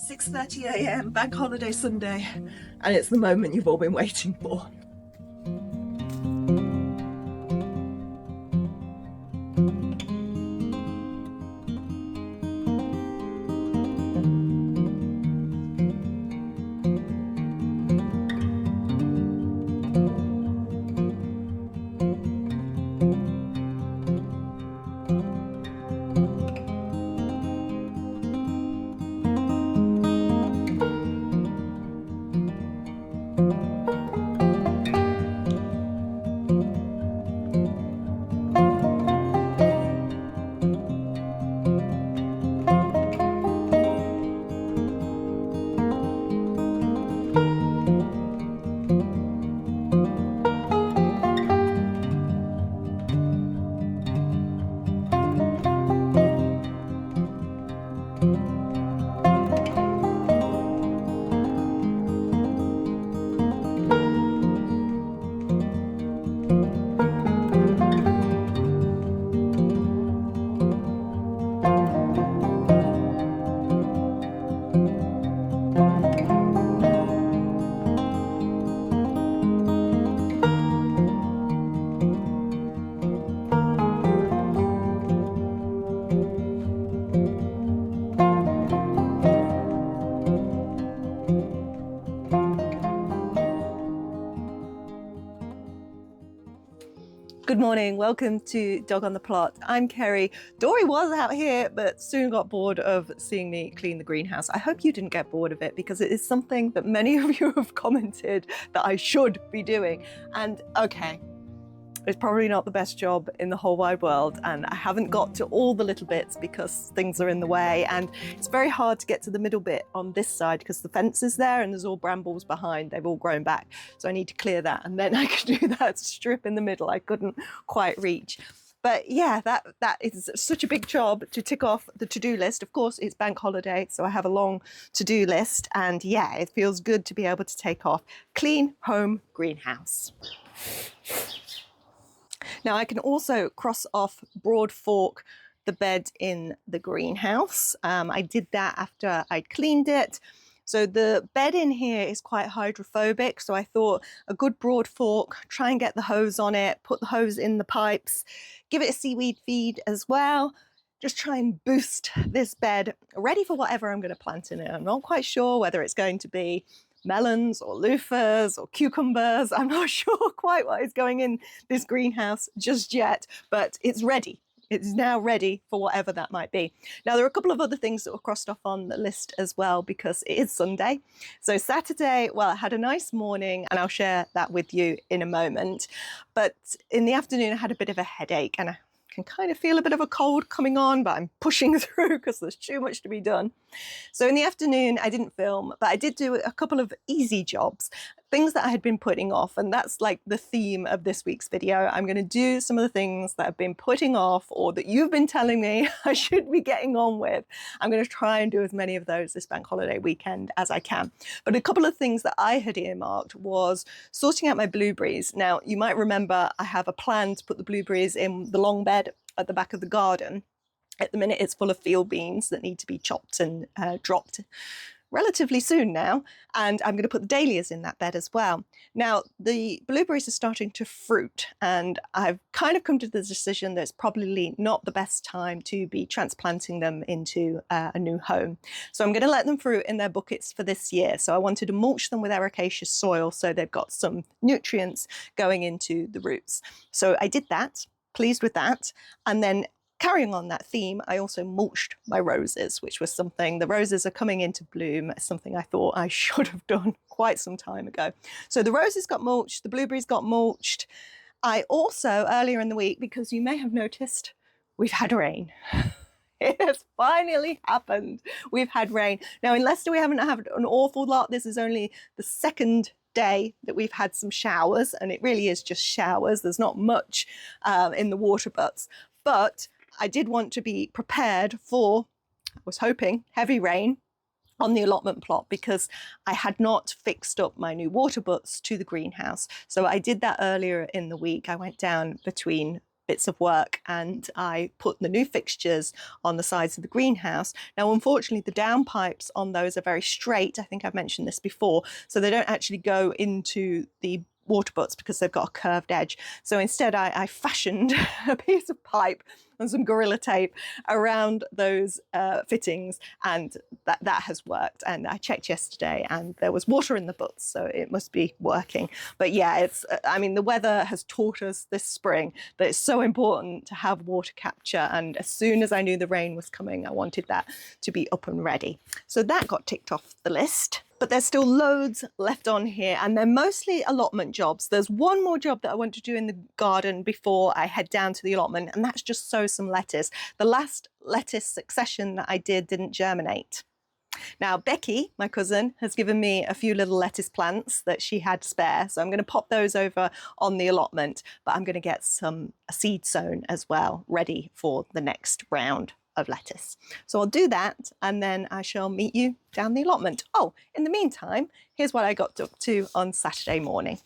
6:30 a.m. Bank Holiday Sunday, and it's the moment you've all been waiting for. Good morning, welcome to Dog on the Plot. I'm Kerry. Dory was out here, but soon got bored of seeing me clean the greenhouse. I hope you didn't get bored of it because it is something that many of you have commented that I should be doing. And okay, it's probably not the best job in the whole wide world, and I haven't got to all the little bits because things are in the way, and it's very hard to get to the middle bit on this side because the fence is there and there's all brambles behind. They've all grown back, so I need to clear that, and then I can do that strip in the middle I couldn't quite reach. But yeah, that is such a big job to tick off the to-do list. Of course, it's bank holiday, so I have a long to-do list, and yeah, it feels good to be able to take off clean home greenhouse. Now I can also cross off broad fork the bed in the greenhouse. I did that after I cleaned it. So the bed in here is quite hydrophobic, so I thought a good broad fork, try and get the hose on it, put the hose in the pipes, give it a seaweed feed as well. Just try and boost this bed ready for whatever I'm going to plant in it. I'm not quite sure whether it's going to be melons or loofahs or cucumbers. I'm not sure quite what is going in this greenhouse just yet, but it's ready. It's now ready for whatever that might be. Now, there are a couple of other things that were crossed off on the list as well because it is Sunday. So Saturday, well, I had a nice morning and I'll share that with you in a moment. But in the afternoon, I had a bit of a headache and I can kind of feel a bit of a cold coming on, but I'm pushing through because there's too much to be done. So in the afternoon, I didn't film, but I did do a couple of easy jobs, things that I had been putting off. And that's like the theme of this week's video. I'm going to do some of the things that I've been putting off or that you've been telling me I should be getting on with. I'm going to try and do as many of those this bank holiday weekend as I can. But a couple of things that I had earmarked was sorting out my blueberries. Now, you might remember I have a plan to put the blueberries in the long bed at the back of the garden. At the minute, it's full of field beans that need to be chopped and dropped relatively soon now, and I'm going to put the dahlias in that bed as well. Now, the blueberries are starting to fruit, and I've kind of come to the decision that it's probably not the best time to be transplanting them into a new home. So I'm going to let them fruit in their buckets for this year. So I wanted to mulch them with ericaceous soil so they've got some nutrients going into the roots. So I did that, pleased with that, and then carrying on that theme, I also mulched my roses, which was something, the roses are coming into bloom, something I thought I should have done quite some time ago. So the roses got mulched, the blueberries got mulched. I also, earlier in the week, because you may have noticed, we've had rain. It has finally happened. We've had rain. Now in Leicester, we haven't had an awful lot. This is only the second day that we've had some showers, and it really is just showers. There's not much in the water butts, but I did want to be prepared for, I was hoping, heavy rain on the allotment plot because I had not fixed up my new water butts to the greenhouse. So I did that earlier in the week. I went down between bits of work, and I put the new fixtures on the sides of the greenhouse. Now, unfortunately, the downpipes on those are very straight. I think I've mentioned this before. So they don't actually go into the water butts because they've got a curved edge. So instead I fashioned a piece of pipe and some Gorilla Tape around those fittings, and that has worked. And I checked yesterday and there was water in the butts, so it must be working. But yeah, it's, I mean, the weather has taught us this spring that it's so important to have water capture, and as soon as I knew the rain was coming, I wanted that to be up and ready. So that got ticked off the list. But there's still loads left on here, and they're mostly allotment jobs. There's one more job that I want to do in the garden before I head down to the allotment, and that's just sow some lettuce. The last lettuce succession that I did didn't germinate. Now, Becky, my cousin, has given me a few little lettuce plants that she had spare, so I'm going to pop those over on the allotment, but I'm going to get some seed sown as well, ready for the next round of lettuce. So I'll do that, and then I shall meet you down the allotment. Oh, in the meantime, here's what I got up to on Saturday morning.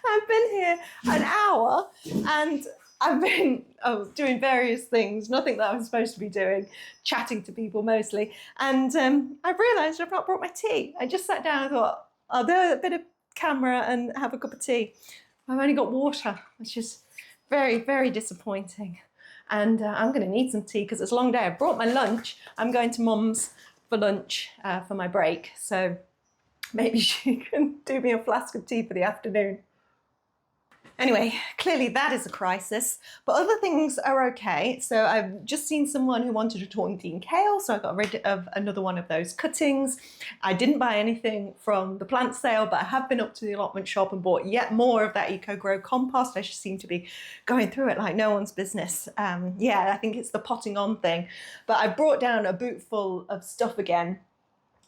I've been here an hour and I've been doing various things, nothing that I'm supposed to be doing, chatting to people mostly. And I've realised I've not brought my tea. I just sat down and thought, I'll do a bit of camera and have a cup of tea. I've only got water, which is very, very disappointing. And I'm going to need some tea because it's a long day. I brought my lunch. I'm going to Mum's for lunch for my break. So maybe she can do me a flask of tea for the afternoon. Anyway, clearly that is a crisis, but other things are okay. So I've just seen someone who wanted a Torrentine kale, so I got rid of another one of those cuttings. I didn't buy anything from the plant sale, but I have been up to the allotment shop and bought yet more of that eco-grow compost. I just seem to be going through it like no one's business. Yeah, I think it's the potting on thing. But I brought down a boot full of stuff again,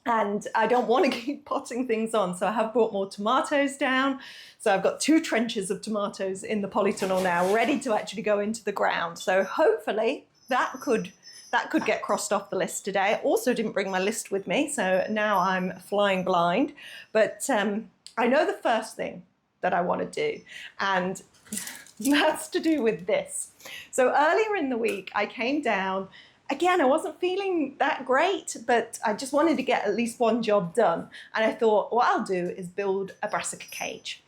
and I don't want to keep potting things on, so I have brought more tomatoes down. So I've got 2 trenches of tomatoes in the polytunnel now, ready to actually go into the ground. So hopefully that could that could get crossed off the list today. I also didn't bring my list with me, so now I'm flying blind. But I know the first thing that I want to do, and that's to do with this. So earlier in the week, I came down. Again, I wasn't feeling that great, but I just wanted to get at least one job done. And I thought, what I'll do is build a brassica cage.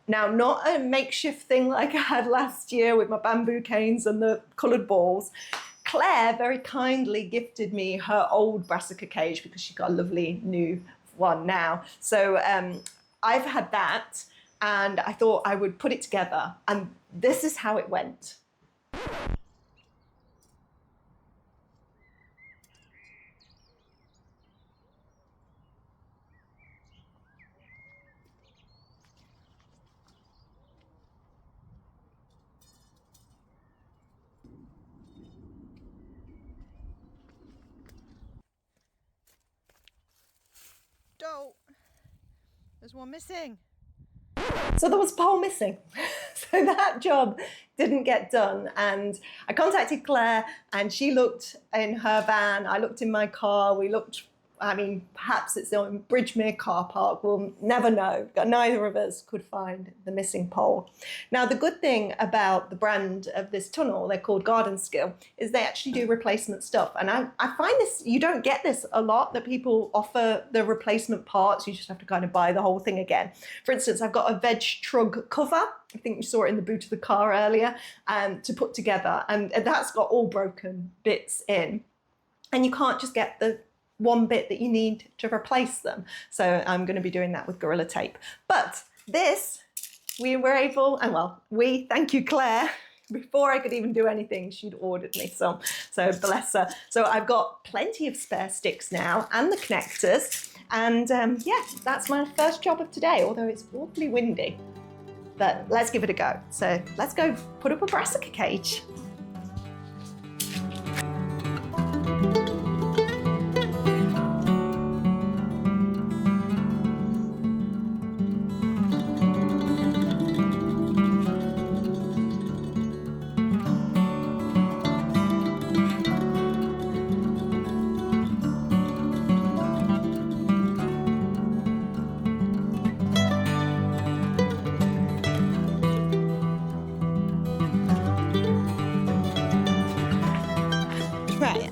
Now, not a makeshift thing like I had last year with my bamboo canes and the coloured balls. Claire very kindly gifted me her old brassica cage because she got a lovely new one now. So I've had that, and I thought I would put it together, and this is how it went. Don't. There's one missing. So there was a pole missing. So that job didn't get done. And I contacted Claire, and she looked in her van. I looked in my car. We looked, I mean, perhaps it's on Bridgemere car park. We'll never know. Neither of us could find the missing pole. Now, the good thing about the brand of this tunnel, they're called Garden Skill, is they actually do replacement stuff. And I find this, you don't get this a lot, that people offer the replacement parts. You just have to kind of buy the whole thing again. For instance, I've got a veg trug cover. I think you saw it in the boot of the car earlier, to put together. And that's got all broken bits in. And you can't just get the one bit that you need to replace them. So I'm going to be doing that with Gorilla Tape. But this, we were able, and well, thank you, Claire. Before I could even do anything, she'd ordered me some. So bless her. So I've got plenty of spare sticks now and the connectors. And yeah, that's my first job of today, although it's awfully windy. But let's give it a go. So let's go put up a brassica cage.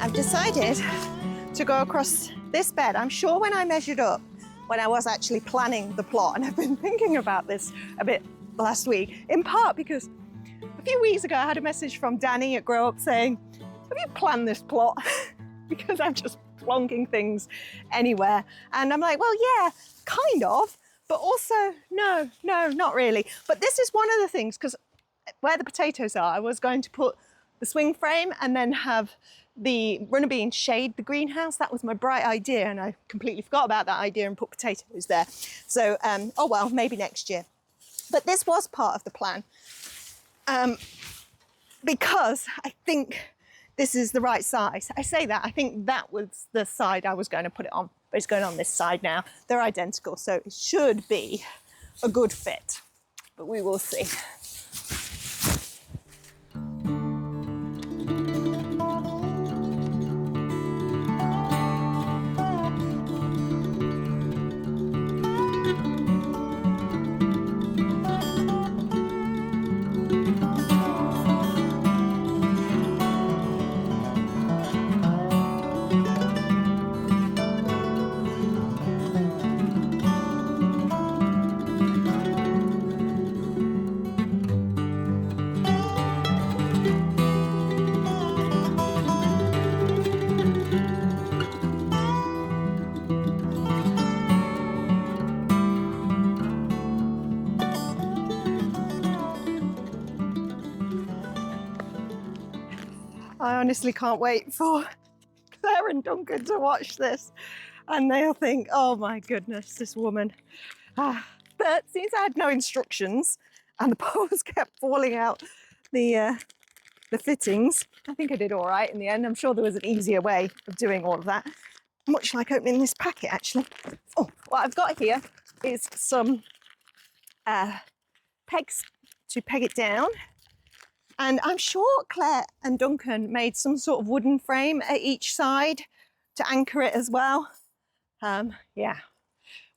I've decided to go across this bed. I'm sure when I measured up, when I was actually planning the plot, and I've been thinking about this a bit last week, in part because a few weeks ago I had a message from Danny at Grow Up saying, have you planned this plot? Because I'm just plonking things anywhere. And I'm like, well, yeah, kind of, but also no, not really. But this is one of the things, because where the potatoes are, I was going to put the swing frame and then have the runner bean shade the greenhouse. That was my bright idea, and I completely forgot about that idea and put potatoes there. So, oh well, maybe next year. But this was part of the plan, because I think this is the right size. I say that, I think that was the side I was going to put it on, but it's going on this side now. They're identical, so it should be a good fit, but we will see. I honestly can't wait for Claire and Duncan to watch this, and they'll think, oh my goodness, this woman. But since I had no instructions and the poles kept falling out the fittings, I think I did all right in the end. I'm sure there was an easier way of doing all of that, much like opening this packet actually. Oh, what I've got here is some pegs to peg it down, And I'm sure Claire and Duncan made some sort of wooden frame at each side to anchor it as well. Yeah,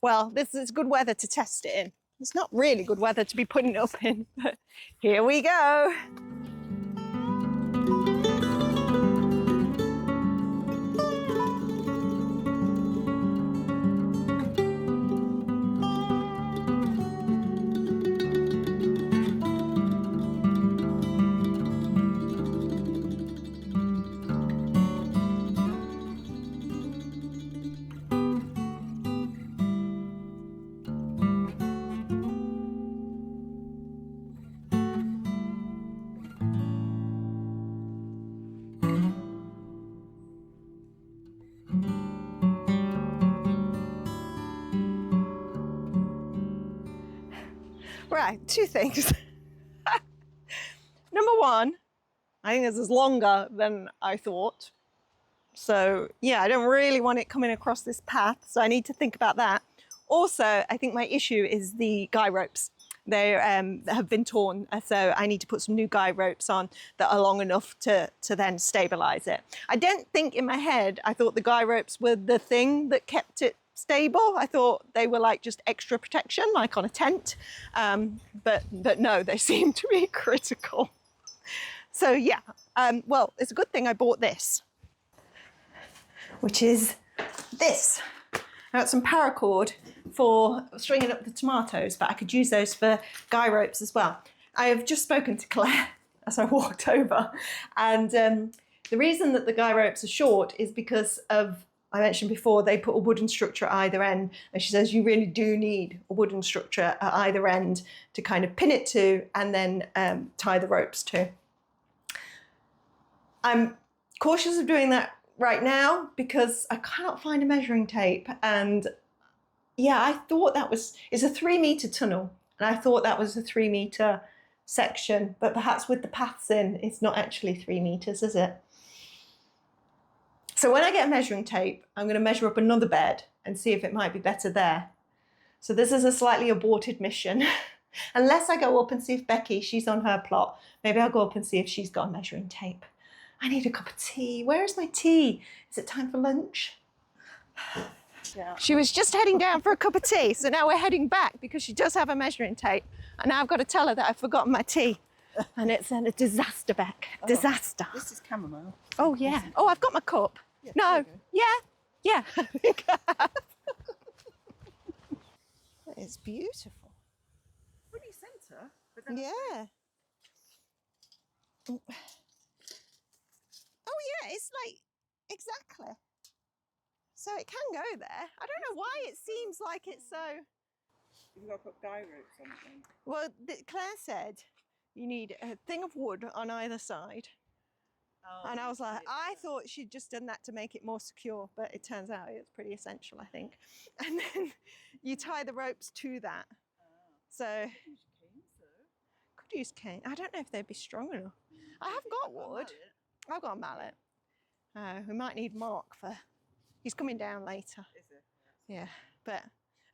well, this is good weather to test it in. It's not really good weather to be putting it up in, but here we go. Right, two things. Number one, I think this is longer than I thought. So yeah, I don't really want it coming across this path, so I need to think about that. Also, I think my issue is the guy ropes. They have been torn, so I need to put some new guy ropes on that are long enough to then stabilize it. I don't think in my head, I thought the guy ropes were the thing that kept it stable. I thought they were like just extra protection, like on a tent. But no, they seem to be critical. So yeah, well, it's a good thing I bought this, which is this. I got some paracord for stringing up the tomatoes, but I could use those for guy ropes as well. I have just spoken to Claire as I walked over, and the reason that the guy ropes are short is because of, I mentioned before, they put a wooden structure at either end, and she says you really do need a wooden structure at either end to kind of pin it to and then tie the ropes to. I'm cautious of doing that right now because I cannot find a measuring tape, and yeah, I thought that was, it's a 3-meter tunnel, and I thought that was a 3-meter section, but perhaps with the paths in, it's not actually 3 meters, is it? So when I get a measuring tape, I'm going to measure up another bed and see if it might be better there. So this is a slightly aborted mission. Unless I go up and see if Becky, she's on her plot, maybe I'll go up and see if she's got a measuring tape. I need a cup of tea. Where is my tea? Is it time for lunch? Yeah. She was just heading down for a cup of tea, so now we're heading back because she does have a measuring tape, and now I've got to tell her that I've forgotten my tea, and it's a disaster, Beck. Oh, disaster. This is chamomile. Oh yeah. Oh, I've got my cup. Yeah, no. Yeah. It's beautiful. Pretty centre, but then yeah. Oh yeah, it's like exactly. So it can go there. I don't know why it seems like it's so. You've got to put guy ropes on it then. Well, Claire said you need a thing of wood on either side. Oh, and I was like, I thought she'd just done that to make it more secure, but it turns out it's pretty essential, I think. And then you tie the ropes to that. Oh. So could use cane. I don't know if they'd be strong enough. I have got wood. I've got a mallet. We might need Mark for. He's coming down later. Is it? Yeah, but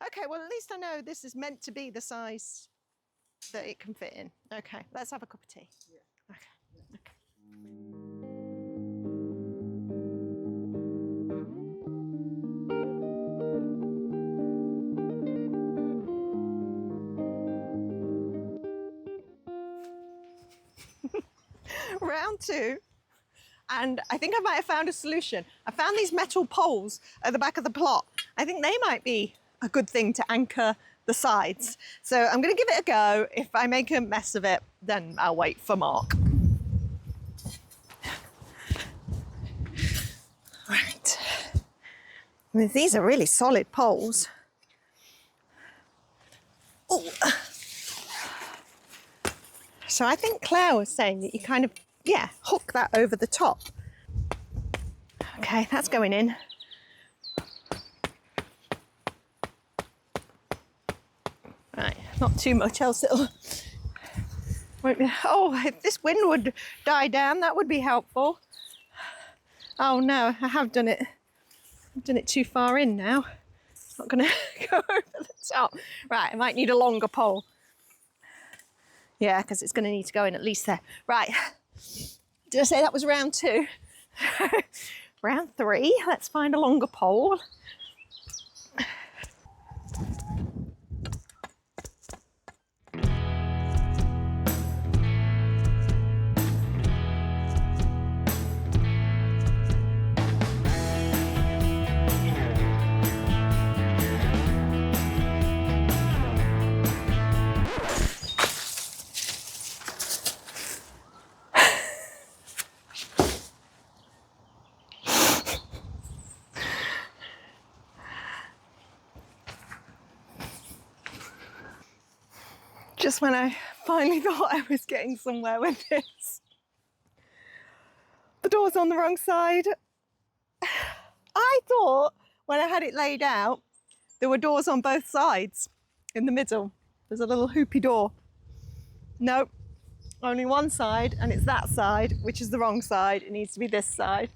okay. Well, at least I know this is meant to be the size that it can fit in. Okay, let's have a cup of tea. Yeah. Okay. Yeah. Okay. Round 2. And I think I might have found a solution. I found these metal poles at the back of the plot. I think they might be a good thing to anchor the sides. So I'm going to give it a go. If I make a mess of it, then I'll wait for Mark. Right. I mean, these are really solid poles. Oh. So I think Claire was saying that you kind of, hook that over the top. Okay, that's going in. Right, not too much else it'll... Oh, if this wind would die down, that would be helpful. Oh no, I have done it. I've done it too far in now. It's not going to go over the top. Right, I might need a longer pole. Yeah, because it's going to need to go in at least there. Right. Did I say that was round 2? Round 3. Let's find a longer pole. Just when I finally thought I was getting somewhere with this. The door's on the wrong side. I thought when I had it laid out, there were doors on both sides. In the middle, there's a little hoopy door. Nope, only one side, and it's that side, which is the wrong side. It needs to be this side.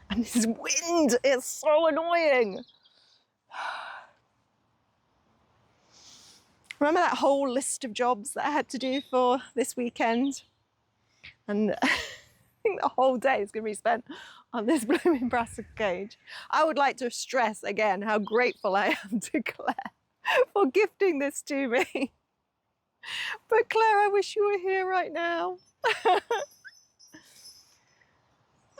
And this wind is so annoying. Remember that whole list of jobs that I had to do for this weekend? And I think the whole day is going to be spent on this blooming brassica cage. I would like to stress again how grateful I am to Claire for gifting this to me. But Claire, I wish you were here right now.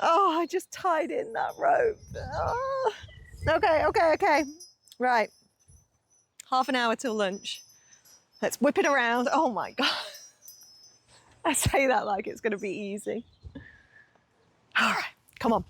Oh, I just tied in that rope. Oh. Okay. Right. Half an hour till lunch. Let's whip it around. Oh my God. I say that like it's going to be easy. All right, come on.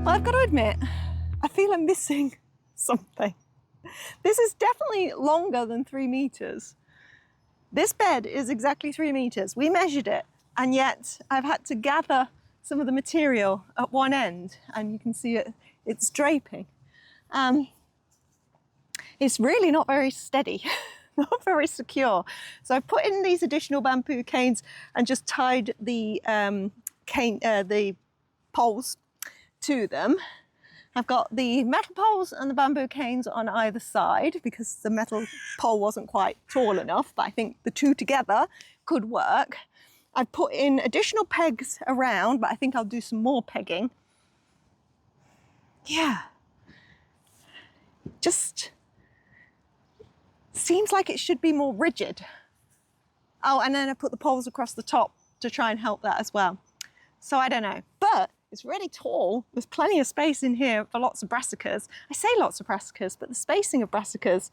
Well, I've got to admit, I feel I'm missing something. This is definitely longer than 3 meters. This bed is exactly 3 meters. We measured it, and yet I've had to gather some of the material at one end, and you can see it's draping. It's really not very steady, not very secure. So I've put in these additional bamboo canes and just tied the the poles to them. I've got the metal poles and the bamboo canes on either side because the metal pole wasn't quite tall enough, but I think the two together could work. I've put in additional pegs around, but I think I'll do some more pegging. Yeah. Just seems like it should be more rigid. Oh, and then I put the poles across the top to try and help that as well. So I don't know, but it's really tall. There's plenty of space in here for lots of brassicas. I say lots of brassicas, but the spacing of brassicas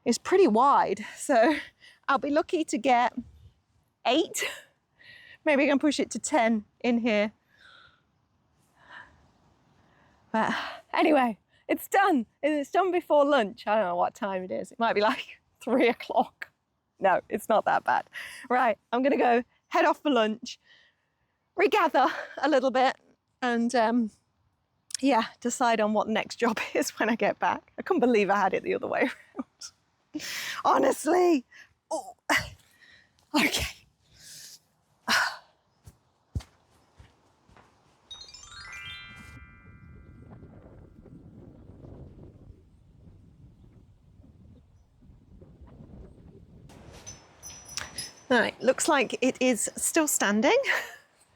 is pretty wide. So I'll be lucky to get 8. Maybe I can push it to 10 in here. But anyway, it's done. It's done before lunch. I don't know what time it is. It might be like 3 o'clock. No, it's not that bad. Right, I'm gonna go head off for lunch, regather a little bit, and yeah, decide on what the next job is when I get back. I couldn't believe I had it the other way around. Honestly. Oh. Okay. All right, looks like it is still standing.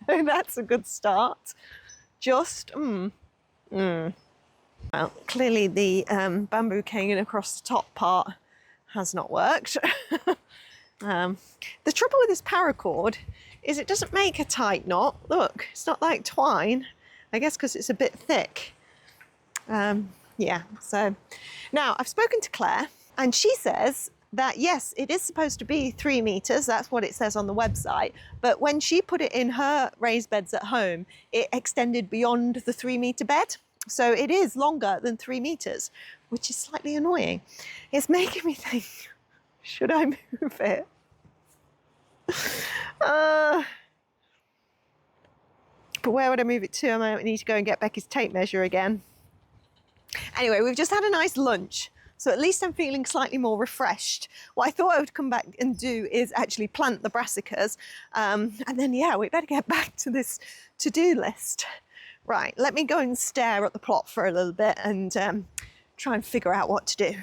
That's a good start. Just, well, clearly the bamboo cane across the top part has not worked. The trouble with this paracord is it doesn't make a tight knot. Look, it's not like twine. I guess because it's a bit thick. Yeah, so now I've spoken to Claire and she says that yes, it is supposed to be 3 meters. That's what it says on the website. But when she put it in her raised beds at home, it extended beyond the 3 meter bed. So it is longer than 3 meters, which is slightly annoying. It's making me think, should I move it? But where would I move it to? I might need to go and get Becky's tape measure again. Anyway, we've just had a nice lunch, so at least I'm feeling slightly more refreshed. What I thought I would come back and do is actually plant the brassicas, and then yeah, we better get back to this to-do list. Right, let me go and stare at the plot for a little bit and try and figure out what to do.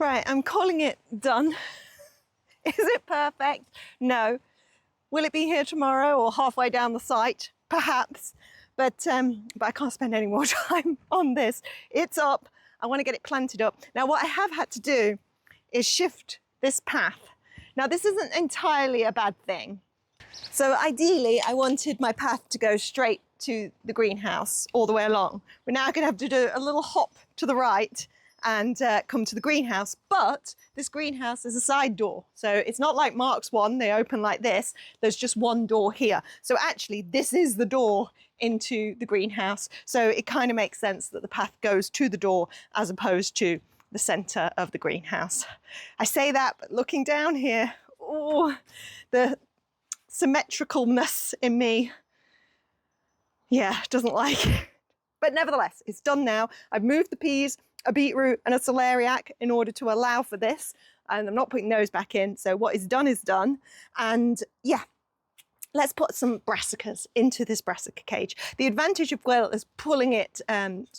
Right, I'm calling it done. Is it perfect? No. Will it be here tomorrow or halfway down the site? Perhaps. But I can't spend any more time on this. It's up. I want to get it planted up. Now, what I have had to do is shift this path. Now, this isn't entirely a bad thing. So ideally, I wanted my path to go straight to the greenhouse all the way along. We're now going to have to do a little hop to the right and come to the greenhouse, but this greenhouse is a side door, so it's not like Mark's one, they open like this. There's just one door here, so actually this is the door into the greenhouse, so it kind of makes sense that the path goes to the door as opposed to the center of the greenhouse. I say that, but looking down here, oh, the symmetricalness in me, yeah, doesn't like it. But nevertheless, it's done now. I've moved the peas, a beetroot and a celeriac in order to allow for this, and I'm not putting those back in, so what is done is done. And yeah, let's put some brassicas into this brassica cage. The advantage of pulling it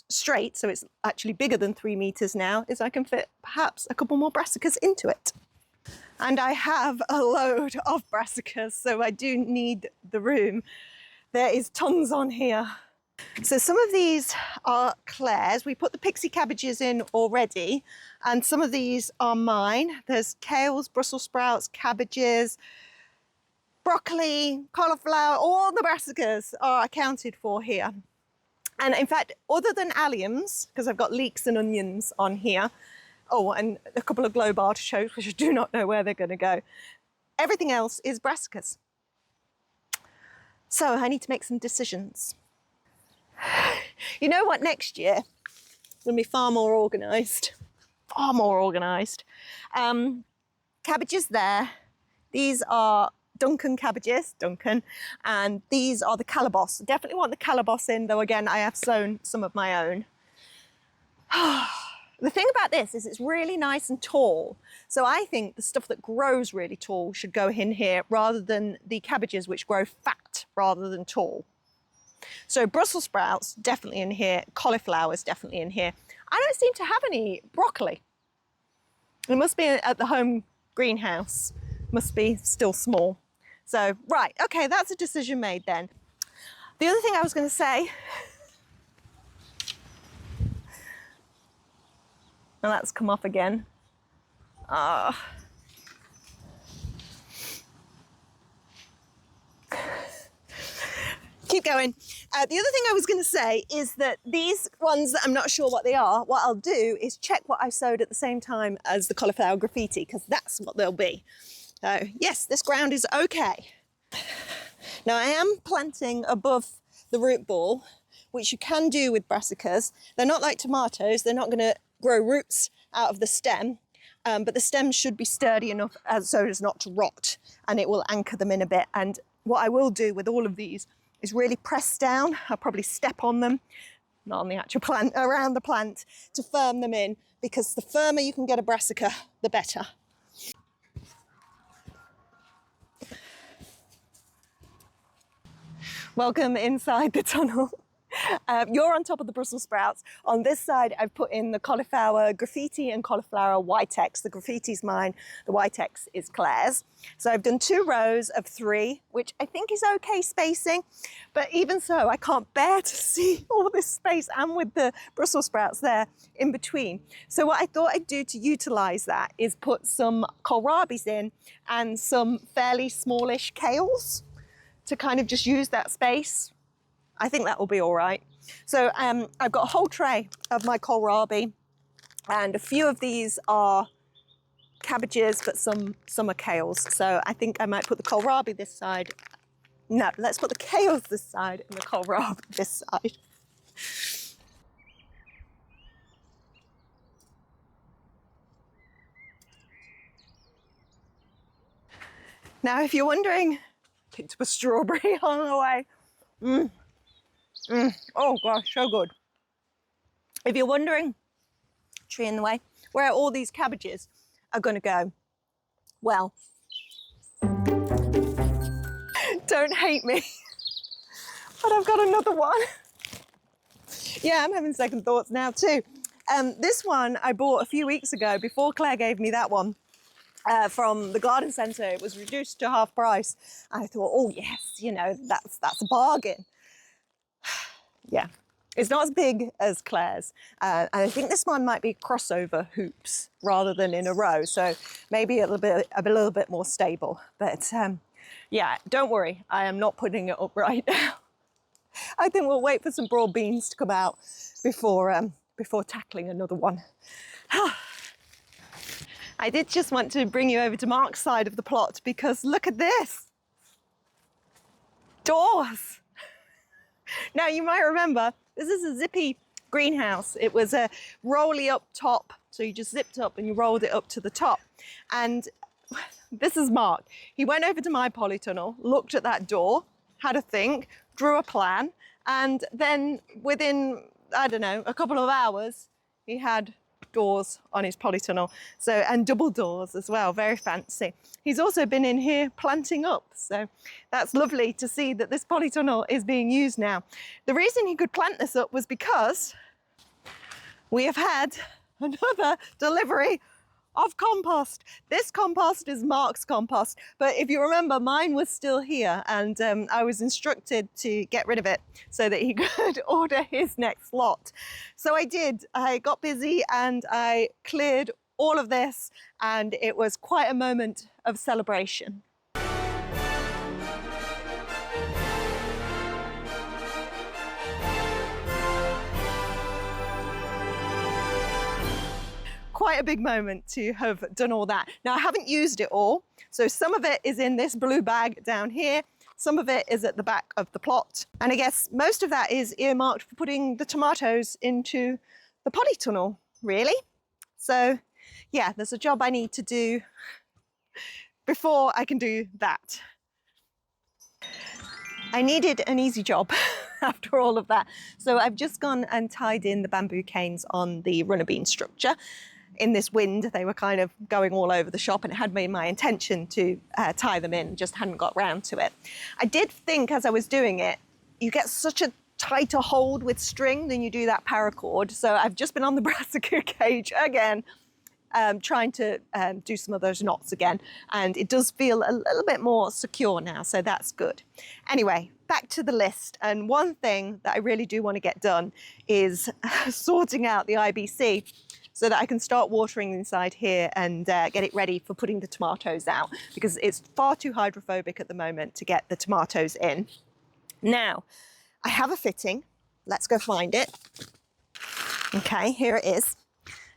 straight, so it's actually bigger than 3 meters now, is I can fit perhaps a couple more brassicas into it. And I have a load of brassicas, so I do need the room. There is tons on here. So some of these are Clare's. We put the pixie cabbages in already, and some of these are mine. There's kales, Brussels sprouts, cabbages, broccoli, cauliflower, all the brassicas are accounted for here. And in fact, other than alliums, because I've got leeks and onions on here, oh, and a couple of globe artichokes, which I do not know where they're going to go, everything else is brassicas. So I need to make some decisions. You know what, next year I'm going to be far more organised. Far more organised. Cabbages there. These are Duncan cabbages, and these are the calabosse. Definitely want the calabosse in, though again, I have sown some of my own. The thing about this is it's really nice and tall. So I think the stuff that grows really tall should go in here rather than the cabbages which grow fat rather than tall. So Brussels sprouts, definitely in here. Cauliflower's definitely in here. I don't seem to have any broccoli. It must be at the home greenhouse. Must be still small. So, right, okay, that's a decision made then. The other thing I was going to say, and that's come off again. Keep going. The other thing I was going to say is that these ones that I'm not sure what they are, what I'll do is check what I sowed at the same time as the cauliflower graffiti, because that's what they'll be. So yes, this ground is okay. Now I am planting above the root ball, which you can do with brassicas. They're not like tomatoes, they're not going to grow roots out of the stem, but the stem should be sturdy enough so as not to rot, and it will anchor them in a bit. And what I will do with all of these is really press down. I'll probably step on them, not on the actual plant, around the plant, to firm them in, because the firmer you can get a brassica, the better. Welcome inside the tunnel. You're on top of the Brussels sprouts. On this side, I've put in the cauliflower graffiti and cauliflower whitex. The graffiti's mine, the whitex is Clare's. So I've done 2 rows of 3, which I think is okay spacing, but even so, I can't bear to see all this space and with the Brussels sprouts there in between. So what I thought I'd do to utilize that is put some kohlrabis in and some fairly smallish kales to kind of just use that space. I think that will be all right. So I've got a whole tray of my kohlrabi, and a few of these are cabbages, but some are kales. So I think I might put the kohlrabi this side. No, let's put the kales this side and the kohlrabi this side. Now, if you're wondering, picked up a strawberry on the way. Oh gosh, so good. If you're wondering, tree in the way, where all these cabbages are going to go, well, don't hate me, but I've got another one. Yeah, I'm having second thoughts now too. This one I bought a few weeks ago before Claire gave me that one. From the garden centre. It was reduced to half price. I thought, oh yes, you know, that's a bargain. Yeah, it's not as big as Clare's. And I think this one might be crossover hoops rather than in a row, so maybe a little bit more stable. But yeah, don't worry, I am not putting it up right now. I think we'll wait for some broad beans to come out before tackling another one. I did just want to bring you over to Mark's side of the plot, because look at this. Doors. Now you might remember, this is a zippy greenhouse. It was a rolly up top. So you just zipped up and you rolled it up to the top. And this is Mark. He went over to my polytunnel, looked at that door, had a think, drew a plan. And then within, I don't know, a couple of hours, he had doors on his polytunnel, so, and double doors as well, very fancy. He's also been in here planting up, so that's lovely to see that this polytunnel is being used now. The reason he could plant this up was because we have had another delivery of compost. This compost is Mark's compost, but if you remember, mine was still here, and I was instructed to get rid of it so that he could order his next lot. So I did. I got busy and I cleared all of this, and it was quite a moment of celebration. Quite a big moment to have done all that. Now I haven't used it all, so some of it is in this blue bag down here, some of it is at the back of the plot, and I guess most of that is earmarked for putting the tomatoes into the polytunnel, really. So yeah, there's a job I need to do before I can do that. I needed an easy job after all of that. So I've just gone and tied in the bamboo canes on the runner beam structure. In this wind, they were kind of going all over the shop, and it had been my intention to tie them in, just hadn't got round to it. I did think as I was doing it, you get such a tighter hold with string than you do that paracord. So I've just been on the brassica cage again, trying to do some of those knots again, and it does feel a little bit more secure now, so that's good. Anyway, back to the list, and one thing that I really do want to get done is sorting out the IBC so that I can start watering inside here and get it ready for putting the tomatoes out, because it's far too hydrophobic at the moment to get the tomatoes in. Now, I have a fitting. Let's go find it. Okay, here it is.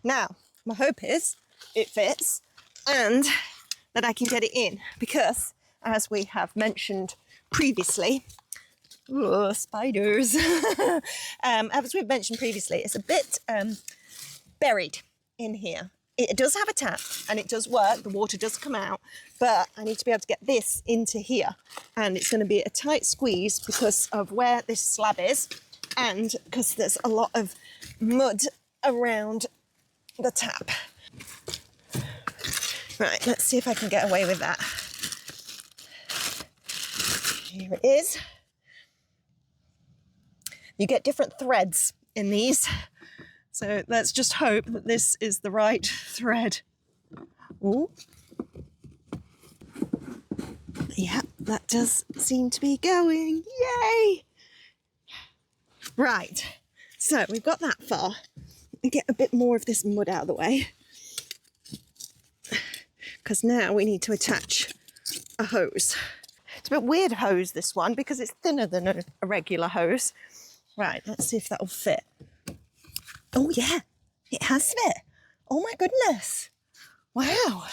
Now, my hope is it fits and that I can get it in, because as we have mentioned previously, spiders, as we've mentioned previously, it's a bit buried in here. It does have a tap and it does work, the water does come out, but I need to be able to get this into here, and it's going to be a tight squeeze because of where this slab is and because there's a lot of mud around the tap. Right, let's see if I can get away with that. Here it is. You get different threads in these, so let's just hope that this is the right thread. Ooh. Yeah, that does seem to be going. Yay! Right, so we've got that far. Get a bit more of this mud out of the way, because now we need to attach a hose. It's a bit weird hose, this one, because it's thinner than a regular hose. Right, let's see if that'll fit. Oh yeah, it has fit. Oh my goodness. Wow.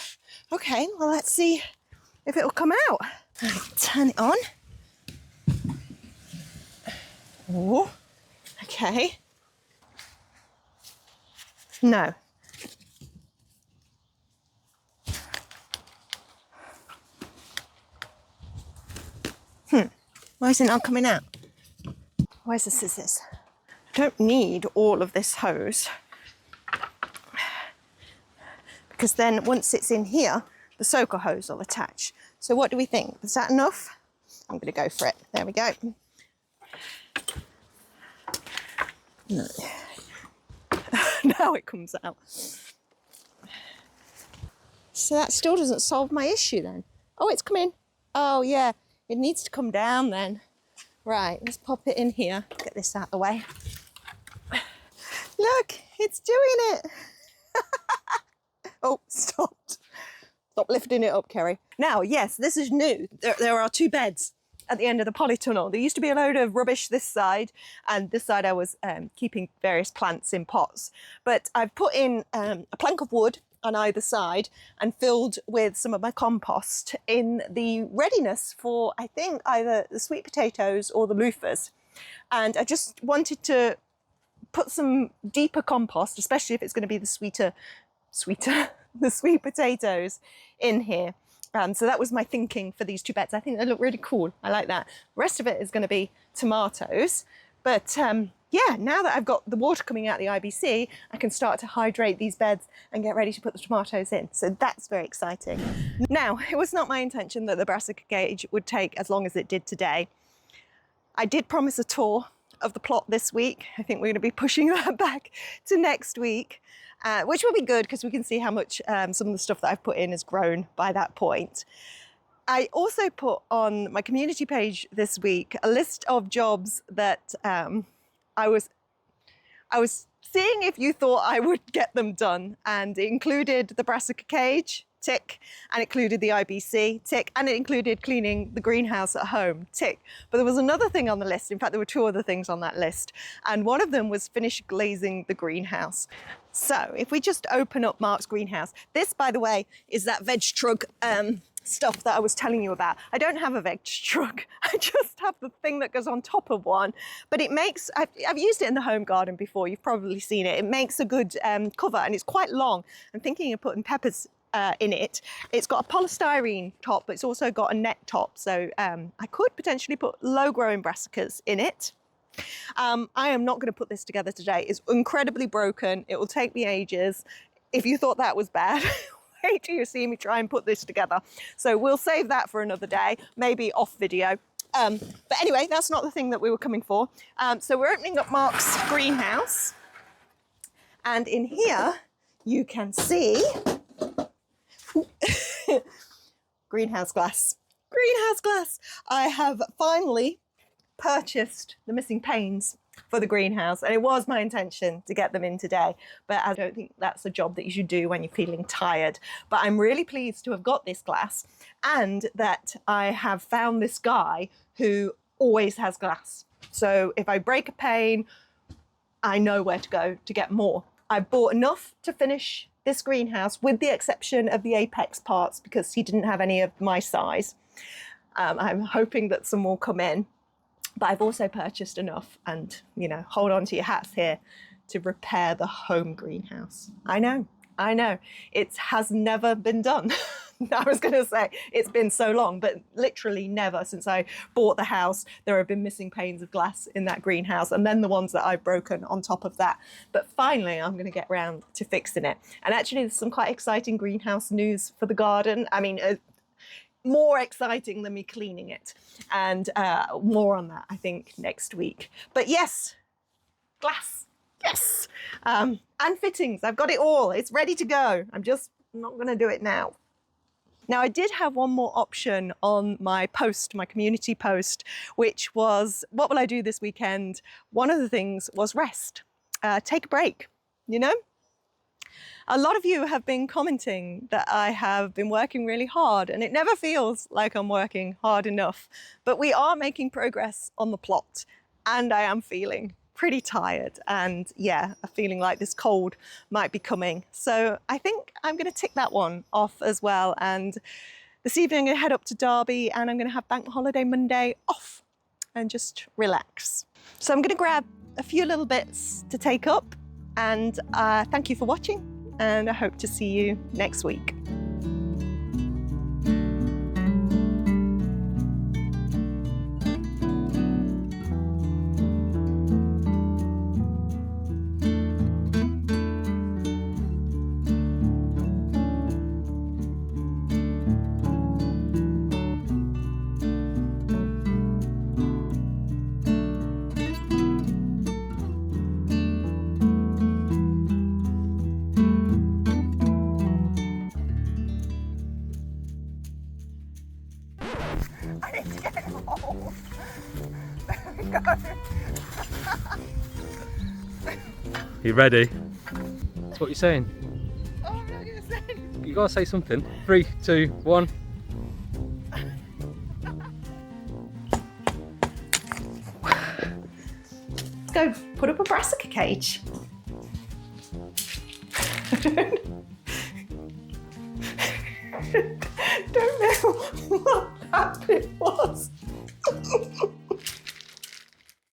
Okay, well, let's see if it'll come out. Turn it on. Oh, okay. No. Why is it not coming out? Where's the scissors? I don't need all of this hose, because then once it's in here, the soaker hose will attach. So what do we think? Is that enough? I'm going to go for it. There we go. No. Now it comes out. So that still doesn't solve my issue then. Oh, it's coming. Oh yeah, it needs to come down then. Right, let's pop it in here. Get this out of the way. Look, it's doing it. Oh, stopped. Stop lifting it up, Kerry. Now, yes, this is new. There are two beds at the end of the polytunnel. There used to be a load of rubbish this side, and this side I was keeping various plants in pots. But I've put in a plank of wood on either side and filled with some of my compost in the readiness for, I think, either the sweet potatoes or the loofahs. And I just wanted to put some deeper compost, especially if it's going to be the the sweet potatoes in here. So that was my thinking for these two beds. I think they look really cool. I like that. The rest of it is going to be tomatoes. But yeah, now that I've got the water coming out the IBC, I can start to hydrate these beds and get ready to put the tomatoes in. So that's very exciting. Now, it was not my intention that the brassica cage would take as long as it did today. I did promise a tour of the plot this week. I think we're going to be pushing that back to next week, which will be good because we can see how much some of the stuff that I've put in has grown by that point. I also put on my community page this week a list of jobs that I was seeing if you thought I would get them done, and it included the brassica cage, tick, and it included the IBC, tick, and it included cleaning the greenhouse at home, tick. But there was another thing on the list. In fact, there were two other things on that list, and one of them was finish glazing the greenhouse. So if we just open up Mark's greenhouse, this, by the way, is that veg truck stuff that I was telling you about. I don't have a veg truck. I just have the thing that goes on top of one. But it makes, I've used it in the home garden before. You've probably seen it. It makes a good cover, and it's quite long. I'm thinking of putting peppers in it. It's got a polystyrene top, but it's also got a net top. So I could potentially put low growing brassicas in it. I am not going to put this together today. It's incredibly broken. It will take me ages. If you thought that was bad, wait till you see me try and put this together. So we'll save that for another day, maybe off video. But anyway, that's not the thing that we were coming for. So we're opening up Mark's greenhouse. And in here, you can see greenhouse glass. Greenhouse glass. I have finally purchased the missing panes for the greenhouse, and it was my intention to get them in today, but I don't think that's a job that you should do when you're feeling tired. But I'm really pleased to have got this glass, and that I have found this guy who always has glass. So if I break a pane, I know where to go to get more. I bought enough to finish this greenhouse, with the exception of the apex parts, because he didn't have any of my size. I'm hoping that some will come in. But I've also purchased enough, and, you know, hold on to your hats here, to repair the home greenhouse. I know. It has never been done. I was going to say it's been so long, but literally never since I bought the house. There have been missing panes of glass in that greenhouse, and then the ones that I've broken on top of that. But finally, I'm going to get round to fixing it. And actually, there's some quite exciting greenhouse news for the garden. I mean, more exciting than me cleaning it, and more on that I think next week. But yes, glass, yes, and fittings. I've got it all. It's ready to go. I'm just not going to do it now. Now, I did have one more option on my post, my community post, which was, what will I do this weekend? One of the things was rest, take a break, you know? A lot of you have been commenting that I have been working really hard, and it never feels like I'm working hard enough. But we are making progress on the plot, and I am feeling pretty tired, and yeah, a feeling like this cold might be coming. So I think I'm going to tick that one off as well. And this evening I'm going to head up to Derby, and I'm going to have Bank Holiday Monday off and just relax. So I'm going to grab a few little bits to take up, and thank you for watching. And I hope to see you next week. I need to get it off. There we go. You ready? That's what you're saying. Oh, I'm not going to say anything. You gotta say something. 3, 2, 1. Let's go put up a brassica cage. Don't know what that bit was.